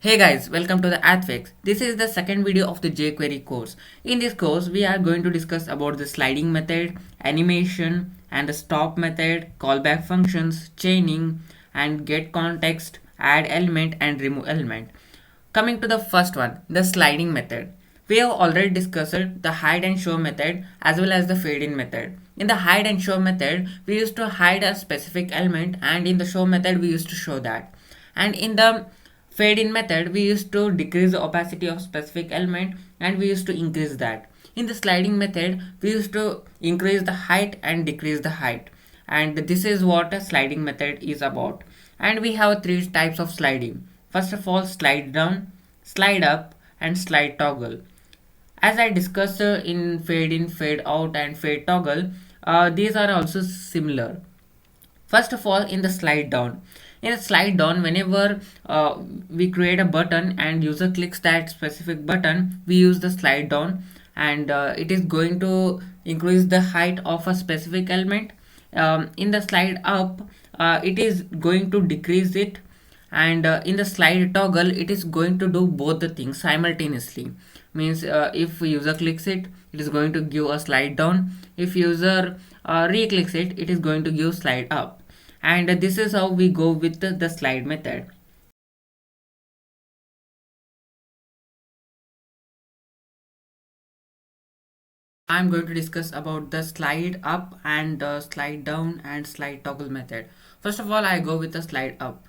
Hey guys, welcome to the AdFix. This is the second video of the jQuery course. In this course, we are going to discuss about the sliding method, animation, and the stop method, callback functions, chaining, and get context, add element, and remove element. Coming to the first one, the sliding method. We have already discussed the hide and show method as well as the fade in method. In the hide and show method, we used to hide a specific element, and in the show method, we used to show that. And in the fade in method, we used to decrease the opacity of specific element and we used to increase that. In the sliding method, we used to increase the height and decrease the height. And this is what a sliding method is about. And we have three types of sliding. First of all, slide down, slide up, and slide toggle. As I discussed in, fade out, and fade toggle, these are also similar. First of all, in the slide down. In a slide down, whenever we create a button and user clicks that specific button, we use the slide down, and it is going to increase the height of a specific element. In the slide up, it is going to decrease it, and in the slide toggle it is going to do both the things simultaneously. Means if user clicks it, it is going to give a slide down. If user re-clicks it, it is going to give slide up. And this is how we go with the slide method. I'm going to discuss about the slide up and slide down and slide toggle method. First of all, I go with the slide up.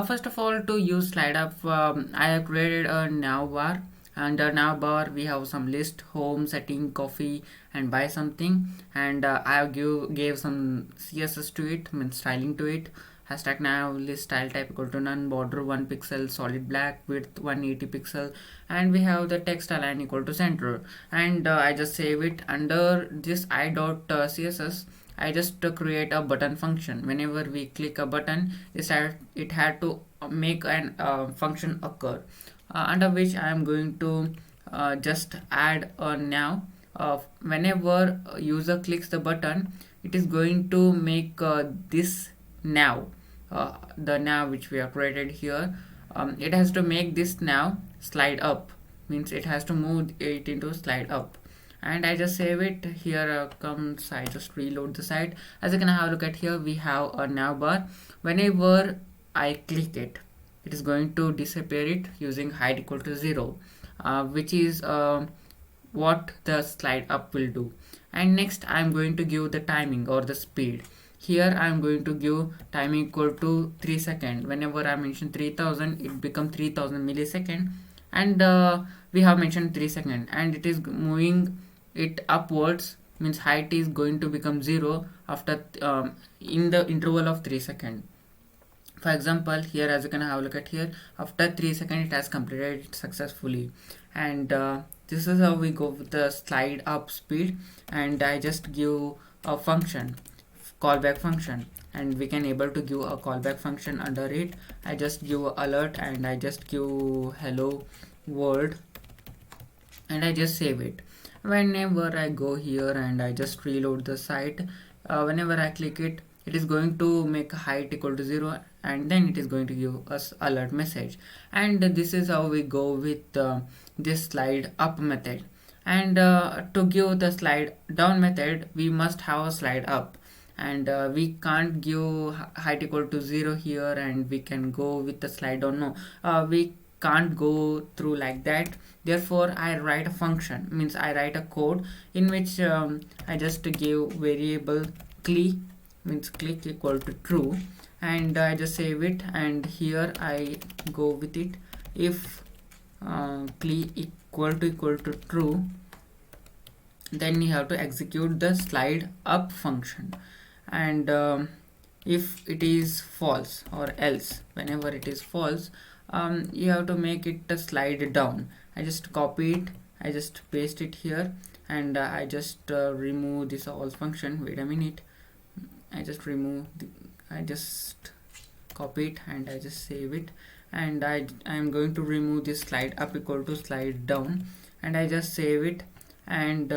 First of all, to use slide up, I have created a nav bar. Under nav bar, we have some list, home, setting, coffee, and buy something. And I have gave some CSS to it, means styling to it. Hashtag nav list style type equal to none, border 1 pixel, solid black, width 180 pixel, and we have the text align equal to center. And I just save it under this i.css. I just create a button function. Whenever we click a button, it had to make an function occur, under which I am going to just add a now. Whenever user clicks the button, it is going to make this now, the nav which we have created here. It has to make this now slide up, means it has to move it into slide up. And I just save it here. Comes, I just reload the site. As you can have a look at here, we have a nav bar. Whenever I click it, it is going to disappear it using height equal to 0, which is what the slide up will do. And next I'm going to give the timing or the speed. Here I'm going to give timing equal to 3 seconds. Whenever I mention 3000, it become 3000 millisecond. And we have mentioned 3 seconds, and it is moving it upwards, means height is going to become 0 after in the interval of 3 seconds. For example, here as you can have a look at here, after 3 seconds it has completed it successfully. And this is how we go with the slide up speed. And I just give a function, callback function, and we can able to give a callback function under it. I just give alert, and I just give hello world, and I just save it. Whenever I go here and I just reload the site, whenever I click it, it is going to make height equal to 0, and then it is going to give us alert message. And this is how we go with this slide up method. And to give the slide down method, we must have a slide up, and we can't give height equal to 0 here and we can go with the slide down. No, we can't go through like that. Therefore I write a function, means I write a code in which I just give variable click, means click equal to true, and I just save it. And here I go with it. If click equal to true, then you have to execute the slide up function. And if it is false or else, whenever it is false, you have to make it a slide down. I just copy it, I just paste it here, and I just remove this all function. Wait a minute, I just remove I just copy it and I just save it. And I am going to remove this slide up equal to slide down, and I just save it. And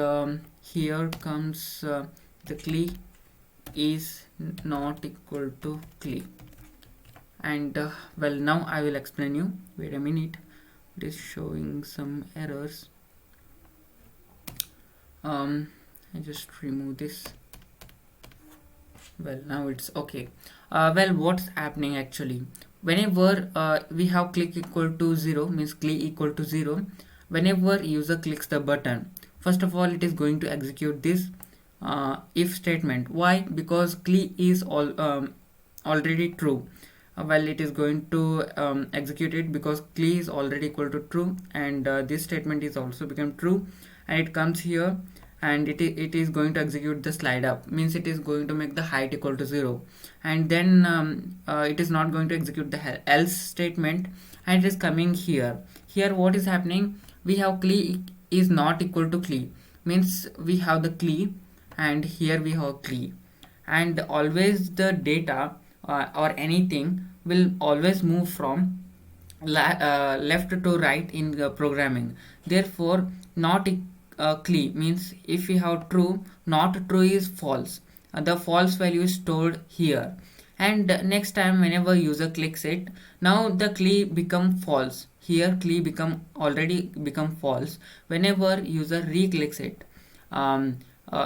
here comes the click is not equal to click. And well, now I will explain you. Wait a minute, it is showing some errors. I just remove this. Well, now it's okay. Well, what's happening actually, whenever we have click equal to 0, means click equal to 0, whenever user clicks the button, first of all it is going to execute this if statement. Why? Because click is already true. Well, it is going to execute it because click is already equal to true, and this statement is also become true, and it comes here, and it is going to execute the slide up, means it is going to make the height equal to 0, and then it is not going to execute the else statement, and it is coming here. Here what is happening, we have cli is not equal to cli, means we have the cli, and here we have cli, and always the data or anything will always move from left to right in programming. Therefore, not clear means if we have true, not true is false. The false value is stored here. And next time whenever user clicks it, now the clear become false. Here clear become already become false. Whenever user re-clicks it,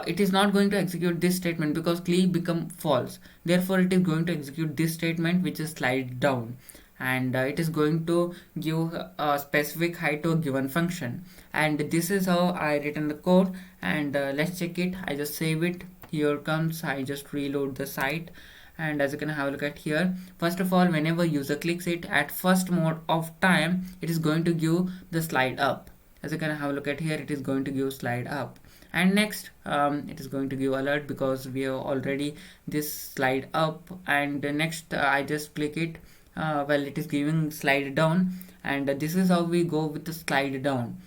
it is not going to execute this statement because clear become false. Therefore, it is going to execute this statement, which is slide down, and it is going to give a specific height to a given function. And this is how I written the code, and let's check it. I just save it. Here comes, I just reload the site, and as you can have a look at here, first of all, whenever user clicks it at first mode of time, it is going to give the slide up. As you can have a look at here, it is going to give slide up, and next it is going to give alert because we have already this slide up, and next I just click it. Well, it is giving slide down, and this is how we go with the slide down.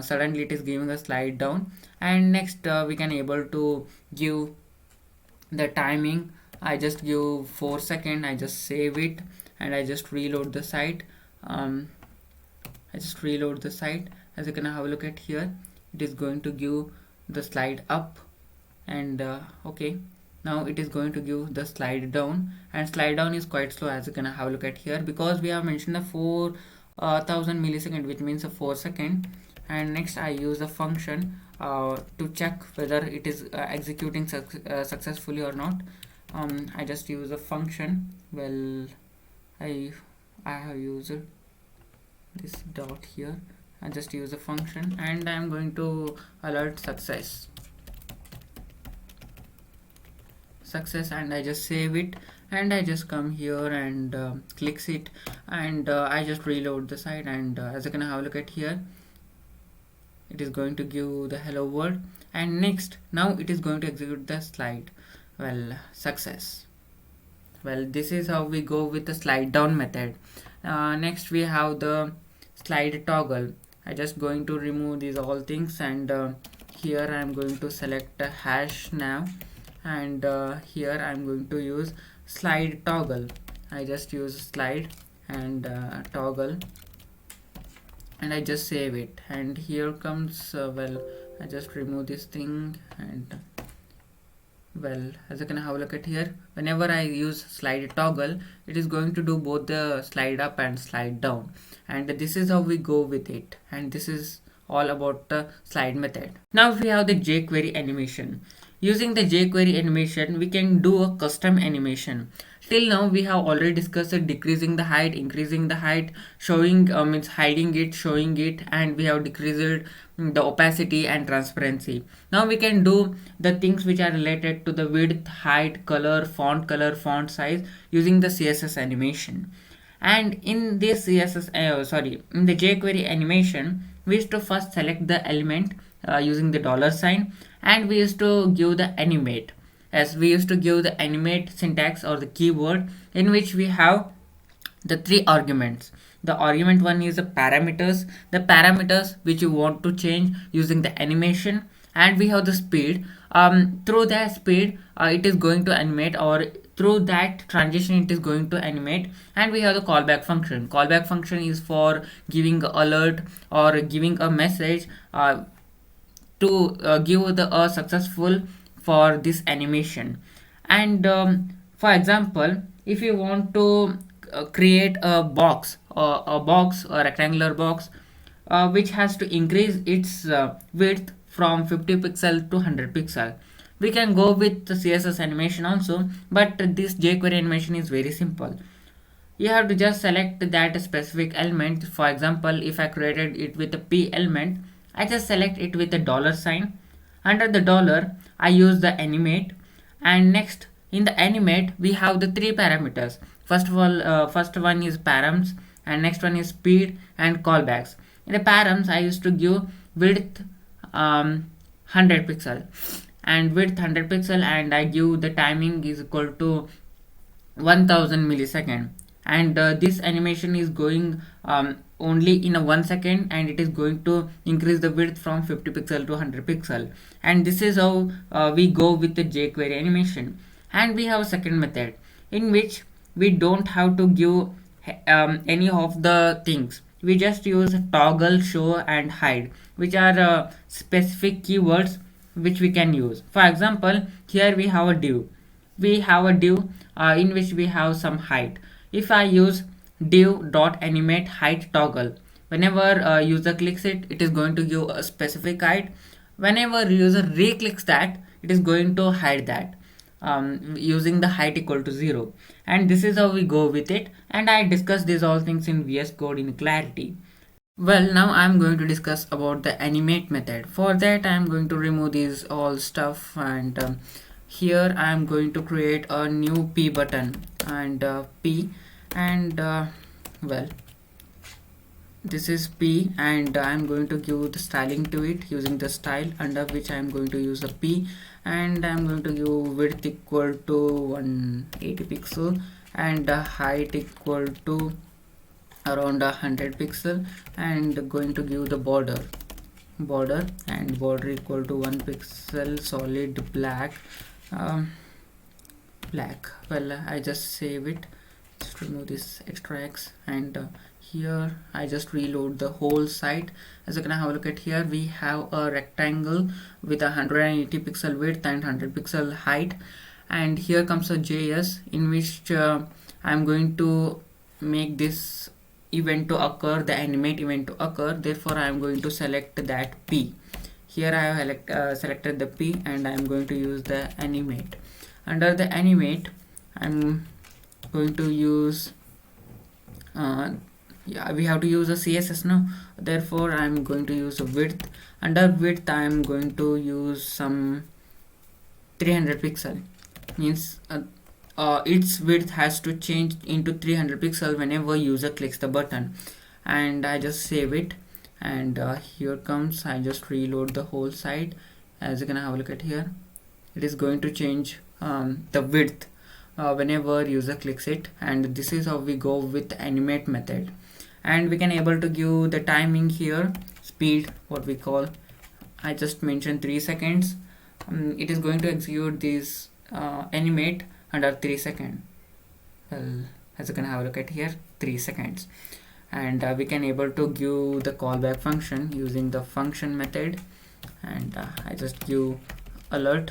Suddenly it is giving a slide down, and next we can able to give the timing. I just give 4 seconds. I just save it, and I just reload the site. I just reload the site. As you can have a look at here, it is going to give the slide up, and okay, now it is going to give the slide down, and slide down is quite slow, as you can have a look at here, because we have mentioned the 4000 millisecond, which means a 4 second. And next I use a function to check whether it is executing successfully or not. I just use a function. Well, I have used this dot here. I just use a function, and I am going to alert success, and I just save it, and I just come here and clicks it, and I just reload the site, and as you can have a look at here, it is going to give the hello world, and next now it is going to execute the slide. Well, success. Well, this is how we go with the slide down method. Next we have the slide toggle. I just going to remove these all things, and here I am going to select a hash now, and here I am going to use slide toggle. I just use slide and toggle, and I just save it, and here comes well, I just remove this thing, and well, as you can have a look at here, whenever I use slide toggle, it is going to do both the slide up and slide down, and this is how we go with it, and this is all about the slide method. Now we have the jQuery animation. Using the jQuery animation, we can do a custom animation. Till now we have already discussed decreasing the height, increasing the height, showing means hiding it, showing it, and we have decreased the opacity and transparency. Now we can do the things which are related to the width, height, color, font size using the CSS animation. And in this in the jQuery animation, we used to first select the element using the $sign, and we used to give the animate, as we used to give the animate syntax or the keyword, in which we have the 3 arguments. The argument 1 is the parameters which you want to change using the animation, and we have the speed. Through that speed it is going to animate, or through that transition it is going to animate. And we have the callback function is for giving alert or giving a message to give the successful for this animation. And for example, if you want to create a rectangular box, which has to increase its width from 50 pixel to 100 pixel. We can go with the CSS animation also, but this jQuery animation is very simple. You have to just select that specific element. For example, if I created it with a P element, I just select it with a dollar sign. Under the dollar, I use the animate, and next in the animate we have the three parameters. First of all, first one is params, and next one is speed and callbacks. In the params, I used to give width 100 pixel and width 100 pixel, and I give the timing is equal to 1000 millisecond. And this animation is going only in a 1 second, and it is going to increase the width from 50 pixel to 100 pixel. And this is how we go with the jQuery animation. And we have a second method in which we don't have to give any of the things. We just use toggle, show and hide, which are specific keywords which we can use. For example, here we have a div in which we have some height. If I use div dot animate height toggle, whenever user clicks it, it is going to give a specific height. Whenever user re-clicks that, it is going to hide that, using the height equal to 0. And this is how we go with it, and I discussed these all things in VS Code in clarity. Well, now I'm going to discuss about the animate method. For that, I'm going to remove these all stuff, and here I'm going to create a new P button, and P, and well, this is P, and I'm going to give the styling to it using the style, under which I'm going to use a P, and I'm going to give width equal to 180 pixel, and height equal to around 100 pixel, and going to give the border and border equal to 1 pixel, solid black. Well, I just save it, just remove this extra X, and here I just reload the whole site. As you can have a look at here, we have a rectangle with 180 pixel width and 100 pixel height, and here comes a JS in which I'm going to make this event to occur, the animate event to occur. Therefore, I am going to select that P. Here I have selected the P, and I am going to use the animate. Under the animate, I'm going to use we have to use a CSS now. Therefore, I'm going to use a width. Under width, I'm going to use some 300 pixel. Means its width has to change into 300 pixel whenever user clicks the button. And I just save it, and here comes, I just reload the whole site. As you can have a look at here, it is going to change the width whenever user clicks it. And this is how we go with animate method. And we can able to give the timing here, speed, what we call, I just mentioned 3 seconds. It is going to execute this animate under 3 seconds. Well, as you can have a look at here, 3 seconds. And we can able to give the callback function using the function method, and I just give alert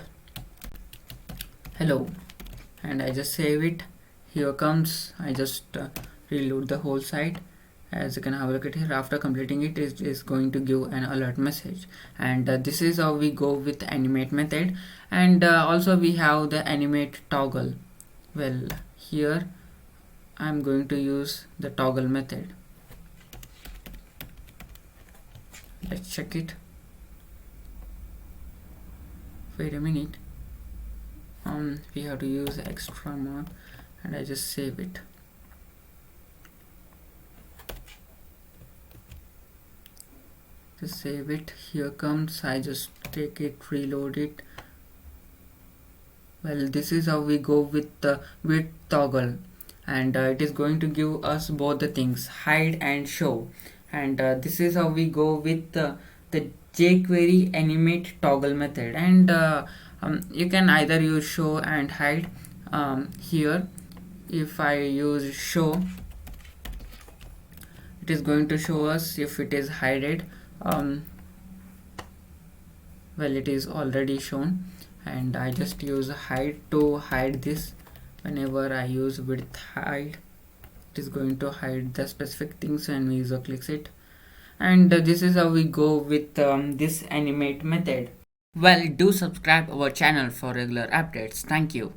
hello, and I just save it. Here comes, I just reload the whole site. As you can have a look at here, after completing it is going to give an alert message. And this is how we go with the animate method. And also we have the animate toggle. Well, here I'm going to use the toggle method. Let's check it. Wait a minute, we have to use extra mark, and I just save it. Just save it. Here comes, I just take it, reload it. Well, this is how we go with the width toggle, and it is going to give us both the things, hide and show. And this is how we go with the jQuery animate toggle method. And you can either use show and hide. Here if I use show, it is going to show us if it is hided. Well, it is already shown, and I just use hide to hide this whenever I use width hide. It is going to hide the specific things when we user clicks it. And this is how we go with this animate method. Well, do subscribe our channel for regular updates. Thank you.